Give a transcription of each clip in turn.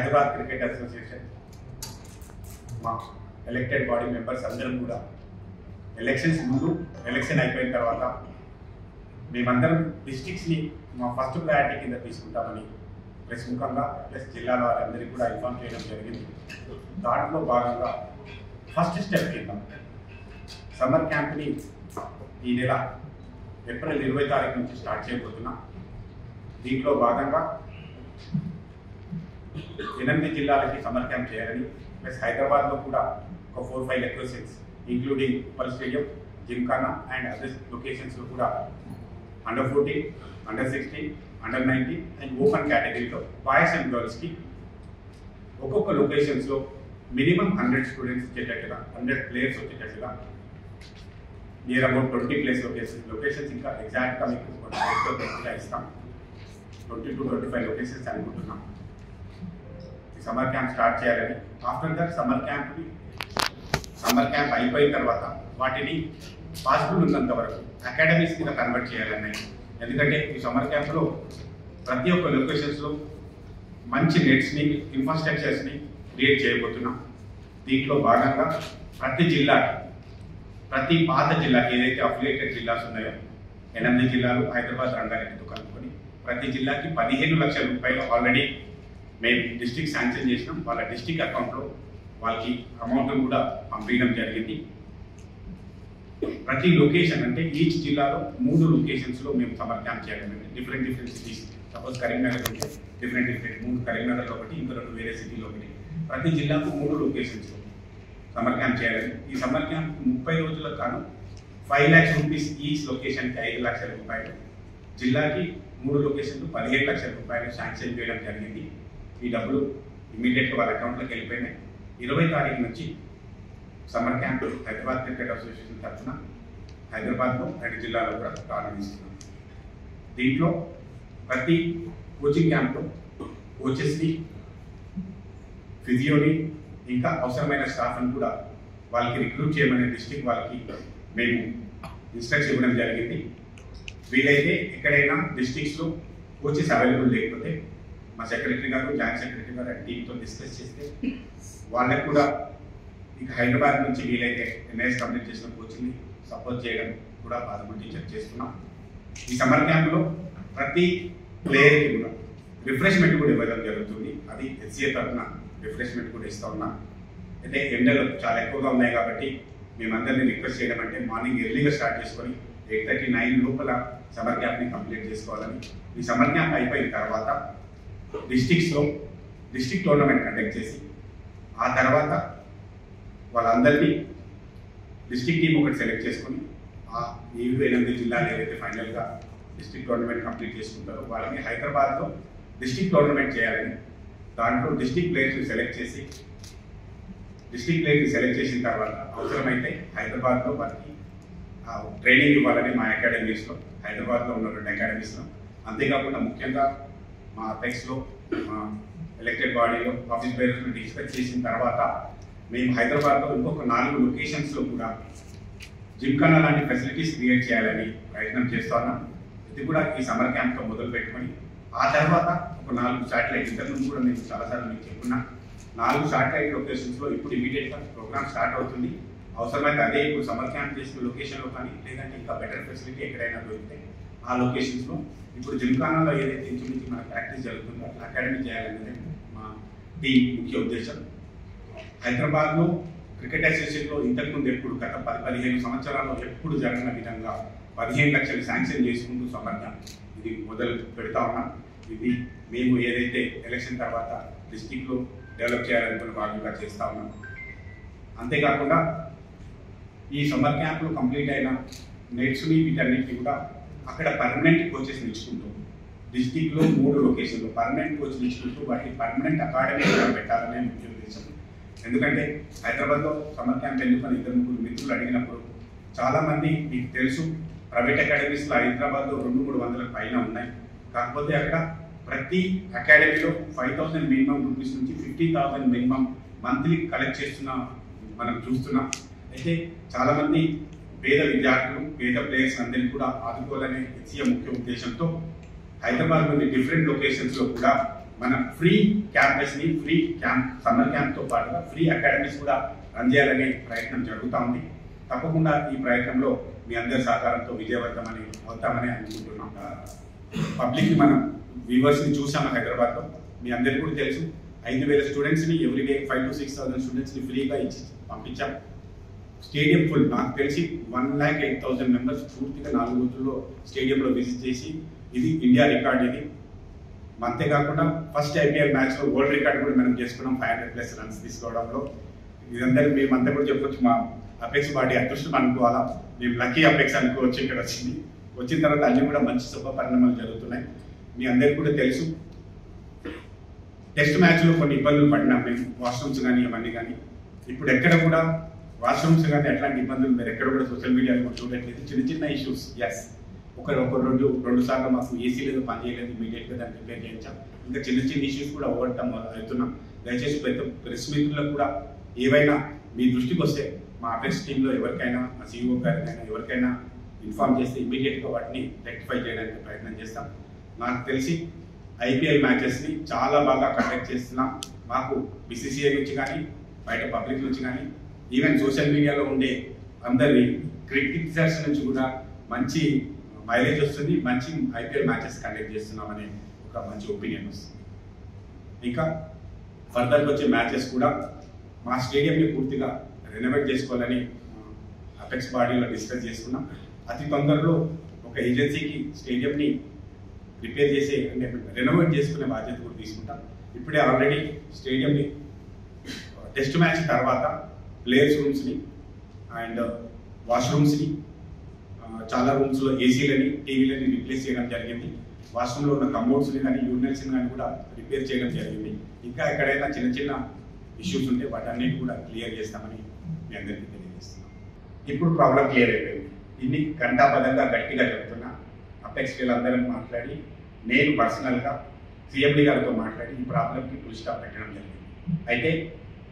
Hyderabad cricket association మా elected body members అందరం కూడా ఎలక్షన్స్ ముందు ఎలక్షన్ అయిపోయిన తర్వాత మేమందరం డిస్ట్రిక్ట్స్ని మా ఫస్ట్ ప్రయారిటీ కింద తీసుకుంటామని ప్లస్ ముఖంగా ప్లస్ జిల్లాల వారందరికీ కూడా ఇన్ఫార్మ్ చేయడం జరిగింది. దాంట్లో భాగంగా ఫస్ట్ స్టెప్ కింద సమ్మర్ క్యాంప్ని ఈ నెల ఏప్రిల్ 20 తారీఖు నుంచి స్టార్ట్ చేయబోతున్నాం. దీంట్లో భాగంగా 8 జిల్లాలకి సమ్మర్ క్యాంప్ చేయాలని ప్లస్ హైదరాబాద్లో కూడా ఒక 4-5 locations including Uppal stadium, Gymkhana and other లొకేషన్స్లో కూడా under 14, under 16, under 19 and open కేటగిరీలో బాయ్స్ అండ్ గర్ల్స్కి ఒక్కొక్క లొకేషన్స్లో మినిమం 100 స్టూడెంట్స్ వచ్చేటట్టుగా 100 ప్లేయర్స్ వచ్చేటట్టుగా నియర్ అబౌట్ 20 ప్లేస్ లొకేషన్స్ ఇంకా ఎగ్జాక్ట్గా మీకు ఇస్తాం. 20 to 25 లొకేషన్స్ అనుకుంటున్నాం ఈ సమ్మర్ క్యాంప్ స్టార్ట్ చేయాలని. ఆఫ్టర్ దట్ సమ్మర్ క్యాంప్ అయిపోయిన తర్వాత వాటిని పాసిబుల్ ఉన్నంత వరకు అకాడమీస్ కింద కన్వర్ట్ చేయాలని. ఎందుకంటే ఈ సమ్మర్ క్యాంప్లో ప్రతి ఒక్క లొకేషన్స్లో మంచి నెట్స్ని ఇన్ఫ్రాస్ట్రక్చర్స్ని క్రియేట్ చేయబోతున్నాం. దీంట్లో భాగంగా ప్రతి జిల్లాకి ప్రతి పాత జిల్లాకి ఏదైతే అఫిలియేటెడ్ జిల్లాస్ ఉన్నాయో 8 జిల్లాలు హైదరాబాద్ రంగారెడ్డితో కలుపుకొని ప్రతి జిల్లాకి 15 లక్షల రూపాయలు ఆల్రెడీ మేము డిస్ట్రిక్ట్ శాంక్షన్ చేసినాం. వాళ్ళ డిస్ట్రిక్ట్ అకౌంట్లో వాళ్ళకి అమౌంట్ కూడా పంపించడం జరిగింది. ప్రతి లొకేషన్ అంటే ఈచ్ జిల్లాలో 3 లొకేషన్స్లో మేము సమ్మర్ క్యాంప్ చేయాలండి. Different cities. సపోజ్ కరీంనగర్ ఉంటే డిఫరెంట్ 3 కరీంనగర్లో ఒకటి, ఇంకా 2 వేరే సిటీలో ఒకటి. ప్రతి జిల్లాకు 3 లొకేషన్స్లో సమ్మర్ క్యాంప్ చేయాలని. ఈ సమ్మర్ క్యాంప్ 30 రోజులకు గాను 5 lakhs రూపీస్ ఈచ్ లొకేషన్కి 5 లక్షల రూపాయలు, జిల్లాకి 3 లొకేషన్లు 15 లక్షల రూపాయలు శాంక్షన్ చేయడం జరిగింది. ఈ డబ్బులు ఇమీడియట్గా వాళ్ళ అకౌంట్లోకి వెళ్ళిపోయినాయి. 20 తారీఖు నుంచి summer camp Hyderabad cricket association తరఫున హైదరాబాద్లో 2 జిల్లాలో కూడా ప్రారంభిస్తున్నాం. దీంట్లో ప్రతి కోచింగ్ క్యాంప్లో కోచెస్ని, ఫిజియోని, ఇంకా అవసరమైన స్టాఫ్ని కూడా వాళ్ళకి రిక్రూట్ చేయమనే డిస్ట్రిక్ట్ వాళ్ళకి మేము ఇన్స్ట్రక్షన్ ఇవ్వడం జరిగింది. వీలైతే ఎక్కడైనా డిస్ట్రిక్ట్స్లో కోచెస్ అవైలబుల్ లేకపోతే మా సెక్రటరీ గారు, జాయింట్ సెక్రటరీ గారు టీంతో డిస్కస్ చేస్తే వాళ్ళకు కూడా ఇక హైదరాబాద్ నుంచి వీలైతే ఎన్ఐఎస్ కంప్లీట్ చేసిన కోచింగ్ని సపోర్ట్ చేయడం కూడా బాధపడి టీచర్ చేస్తున్నాం. ఈ సమ్మర్ క్యాంప్లో ప్రతి ప్లేయర్కి కూడా రిఫ్రెష్మెంట్ కూడా ఇవ్వడం జరుగుతుంది. అది హెచ్సిఏ తరఫున రిఫ్రెష్మెంట్ కూడా ఇస్తూ ఉన్నాం. అయితే ఎండలు చాలా ఎక్కువగా ఉన్నాయి కాబట్టి మేమందరినీ రిక్వెస్ట్ చేయడం అంటే మార్నింగ్ ఎర్లీగా స్టార్ట్ చేసుకొని 8:30-9 లోపల సమ్మర్ క్యాంప్ని కంప్లీట్ చేసుకోవాలని. ఈ సమ్మర్ క్యాంప్ అయిపోయిన తర్వాత డిస్ట్రిక్ట్ టోర్నమెంట్ కండక్ట్ చేసి ఆ తర్వాత వాళ్ళందరినీ డిస్ట్రిక్ట్ టీం ఒకటి సెలెక్ట్ చేసుకొని ఆ 7-8 జిల్లాలు ఏదైతే ఫైనల్గా డిస్ట్రిక్ట్ టోర్నమెంట్ కంప్లీట్ చేసుకుంటారో వాళ్ళని హైదరాబాద్లో డిస్ట్రిక్ట్ టోర్నమెంట్ చేయాలని. దాంట్లో డిస్ట్రిక్ట్ ప్లేయర్స్ని సెలెక్ట్ చేసిన తర్వాత అవసరమైతే హైదరాబాద్లో వారికి ట్రైనింగ్ ఇవ్వాలని మా అకాడమీస్లో, హైదరాబాద్లో ఉన్న 2 అకాడమీస్లో. అంతేకాకుండా ముఖ్యంగా మా అపెక్స్లో, మా ఎలక్టెడ్ బాడీలో ఆఫీస్ బేరర్స్ని డిస్కస్ చేసిన తర్వాత మేము హైదరాబాద్లో ఇంకొక 4 లొకేషన్స్లో కూడా జిమ్ఖానా లాంటి ఫెసిలిటీస్ క్రియేట్ చేయాలని ప్రయత్నం చేస్తున్నాం. ఇది కూడా ఈ సమ్మర్ క్యాంప్తో మొదలు పెట్టుకొని ఆ తర్వాత ఒక 4 శాటిలైట్, ఇంతకుముందు కూడా నేను చాలాసార్లు మీకు చెప్పుకున్నా, 4 శాటిలైట్ లొకేషన్స్లో ఇప్పుడు ఇమీడియట్గా ప్రోగ్రామ్ స్టార్ట్ అవుతుంది. అవసరమైతే అదే ఇప్పుడు సమ్మర్ క్యాంప్ చేసిన లొకేషన్లో కానీ లేదంటే ఇంకా బెటర్ ఫెసిలిటీ ఎక్కడైనా దొరికితే ఆ లొకేషన్స్లో ఇప్పుడు జిమ్ఖానాలో ఏదైతే ఇంచుమించి మన ప్రాక్టీస్ జరుగుతుందో అట్లా అకాడమీ చేయాలనేది మా టీం ముఖ్య ఉద్దేశం. హైదరాబాద్లో క్రికెట్ అసోసియేషన్లో ఇంతకుముందు ఎప్పుడు గత 10-15 సంవత్సరాల్లో ఎప్పుడు జరిగిన విధంగా 15 లక్షలు శాంక్షన్ చేసుకుంటూ సమ్మర్ క్యాంప్ ఇది మొదలు పెడతా ఉన్నాం. ఇది మేము ఏదైతే ఎలక్షన్ తర్వాత డిస్ట్రిక్ట్లో డెవలప్ చేయాలనుకున్న భాగంగా చేస్తూ ఉన్నాం. అంతేకాకుండా ఈ సమ్మర్ క్యాంప్లో కంప్లీట్ అయిన నెట్స్ని వీటన్నిటిని కూడా అక్కడ పర్మనెంట్ కోచెస్ని ఇచ్చుకుంటూ డిస్ట్రిక్ట్లో 3 లొకేషన్లో పర్మనెంట్ కోచ్ని ఇచ్చుకుంటూ వాటిని పర్మనెంట్ అకాడమీ పెట్టాలనే ముఖ్య ఉద్దేశం. ఎందుకంటే హైదరాబాద్లో సమ్మర్ క్యాంప్ ఎందుకని 2-3 మిత్రులు అడిగినప్పుడు చాలామంది మీకు తెలుసు ప్రైవేట్ అకాడమీస్లో హైదరాబాద్లో 200-300 పైన ఉన్నాయి. కాకపోతే అక్కడ ప్రతి అకాడమీలో 5,000 మినిమం రూపీస్ నుంచి 50,000 మినిమం మంత్లీ కలెక్ట్ చేస్తున్న మనం చూస్తున్నాం. అయితే చాలామంది పేద విద్యార్థులు, పేద ప్లేయర్స్ అందరినీ కూడా ఆదుకోవాలనే హెచ్సిఏ ముఖ్య ఉద్దేశంతో హైదరాబాద్లోని డిఫరెంట్ లొకేషన్స్లో కూడా మన ఫ్రీ క్యాంపస్ని సమ్మర్ క్యాంప్తో పాటుగా ఫ్రీ అకాడమీస్ కూడా రన్ చేయాలనే ప్రయత్నం జరుగుతూ ఉంది. తప్పకుండా ఈ ప్రయత్నంలో మీ అందరి సహకారంతో విజయవంతమని అవుతామని అనుకుంటున్నాం. పబ్లిక్ని మనం వ్యూవర్స్ని చూసాము హైదరాబాద్లో. మీ అందరికీ కూడా తెలుసు 5,000 స్టూడెంట్స్ని ఎవ్రీడే 5,000 to 6,000 స్టూడెంట్స్ని ఫ్రీగా ఇచ్చి పంపించాం. Stadium full. నాకు తెలిసి 1,08,000 మెంబర్స్ పూర్తిగా 4 రోజుల్లో స్టేడియంలో విజిట్ చేసి ఇది ఇండియా రికార్డ్. ఇది అంతేకాకుండా ఫస్ట్ IPL మ్యాచ్లో వరల్డ్ రికార్డ్ కూడా మనం చేసుకున్నాం 500+ రన్స్ తీసుకోవడంలో. ఇదందరూ మేమంతా కూడా చెప్పొచ్చు మా అపెక్స్ బాడీ అదృష్టం అనుకోవాలా, మేము లక్కీ అపెక్స్ అనుకోవచ్చు. ఇక్కడ వచ్చిన తర్వాత అన్ని కూడా మంచి శుభ పరిణామాలు జరుగుతున్నాయి. మీ అందరికీ కూడా తెలుసు టెస్ట్ మ్యాచ్లో కొన్ని ఇబ్బందులు పడినాం మేము, వాష్రూమ్స్ కానీ అవన్నీ కానీ. ఇప్పుడు ఎక్కడ కూడా వాష్రూమ్స్ కానీ ఎట్లాంటి ఇబ్బందులు మీరు ఎక్కడ కూడా సోషల్ మీడియాలో చూడట్లేదు. చిన్న చిన్న ఇష్యూస్. ఎస్, ఒక 2 సార్లు మాకు ఏసీ లేదు, పని చేయలేదు, ఇమీడియట్గా దాన్ని రిపేర్ చేయించాం. ఇంకా చిన్న చిన్న ఇష్యూస్ కూడా ఓవర్కమ్ అవుతున్నాం. దయచేసి ప్రెస్ మిత్రులకు కూడా ఏవైనా మీ దృష్టికి వస్తే మా అపెక్స్ టీంలో ఎవరికైనా, మా CEO గారికైనా ఎవరికైనా ఇన్ఫార్మ్ చేస్తే ఇమీడియట్గా వాటిని రెక్టిఫై చేయడానికి ప్రయత్నం చేస్తాం. నాకు తెలిసి IPL మ్యాచెస్ని చాలా బాగా కండక్ట్ చేస్తున్నాం. మాకు BCCI నుంచి కానీ, బయట పబ్లిక్ నుంచి కానీ, ఈవెన్ సోషల్ మీడియాలో ఉండే అందరి క్రిటిసర్స్ నుంచి కూడా మంచి మైలేజ్ వస్తుంది. మంచి IPL మ్యాచెస్ కండక్ట్ చేస్తున్నామనే ఒక మంచి ఒపీనియన్ వస్తుంది. ఇంకా ఫర్దర్గా వచ్చే మ్యాచెస్ కూడా మా స్టేడియంని పూర్తిగా రెనోవేట్ చేసుకోవాలని అపెక్స్ బాడీలో డిస్కస్ చేసుకున్నాం. అతి తొందరలో ఒక ఏజెన్సీకి స్టేడియంని రిపేర్ చేసే అంటే రెనోవేట్ చేసుకునే బాధ్యత కూడా తీసుకుంటాం. ఇప్పుడే ఆల్రెడీ స్టేడియంని టెస్ట్ మ్యాచ్ తర్వాత ప్లేయర్స్ రూమ్స్ని అండ్ వాష్రూమ్స్ని, చాలా రూమ్స్లో ఏసీలని, టీవీలని రిప్లేస్ చేయడం జరిగింది. వాష్రూమ్లో ఉన్న కంబోర్డ్స్ని కానీ, యూరినల్స్ని కానీ కూడా రిపేర్ చేయడం జరిగింది. ఇంకా ఎక్కడైనా చిన్న చిన్న ఇష్యూస్ ఉంటే వాటన్నిటి కూడా క్లియర్ చేస్తామని మీ అందరికీ తెలియజేస్తున్నాం. ఇప్పుడు ప్రాబ్లం క్లియర్ అయిపోయింది. ఇన్ని గంటాపదంగా గట్టిగా చెప్తున్నా. అపెక్స్ వీళ్ళందరం మాట్లాడి, నేను పర్సనల్గా CMD గారితో మాట్లాడి ఈ ప్రాబ్లంకి ఫుల్ స్టాప్ పెట్టడం జరిగింది. అయితే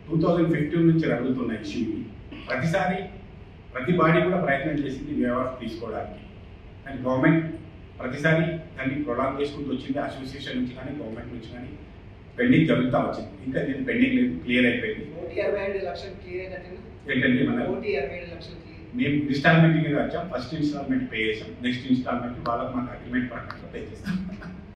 2015 నుంచి రగులుతున్న ఇష్యూ ఇది. ప్రతి బాడీ కూడా ప్రయత్నం చేసింది వ్యవస్థ తీసుకోవడానికి, కానీ గవర్నమెంట్ ప్రతిసారి దాన్ని ప్రొలాంగ్ చేసుకుంటూ వచ్చింది. అసోసియేషన్ నుంచి కానీ, గవర్నమెంట్ నుంచి కానీ పెండింగ్ జరుగుతూ వచ్చింది. ఇంకా నేను పెండింగ్ లేదు, క్లియర్ అయిపోయింది. ఏంటంటే మన మేము ఇన్స్టాల్మెంట్ మీద వచ్చాం. ఫస్ట్ ఇన్స్టాల్మెంట్ పే చేసాం, నెక్స్ట్ ఇన్స్టాల్మెంట్ వాళ్ళకి మాకు అగ్రిమెంట్ ప్రకారంగా పే చేస్తాం.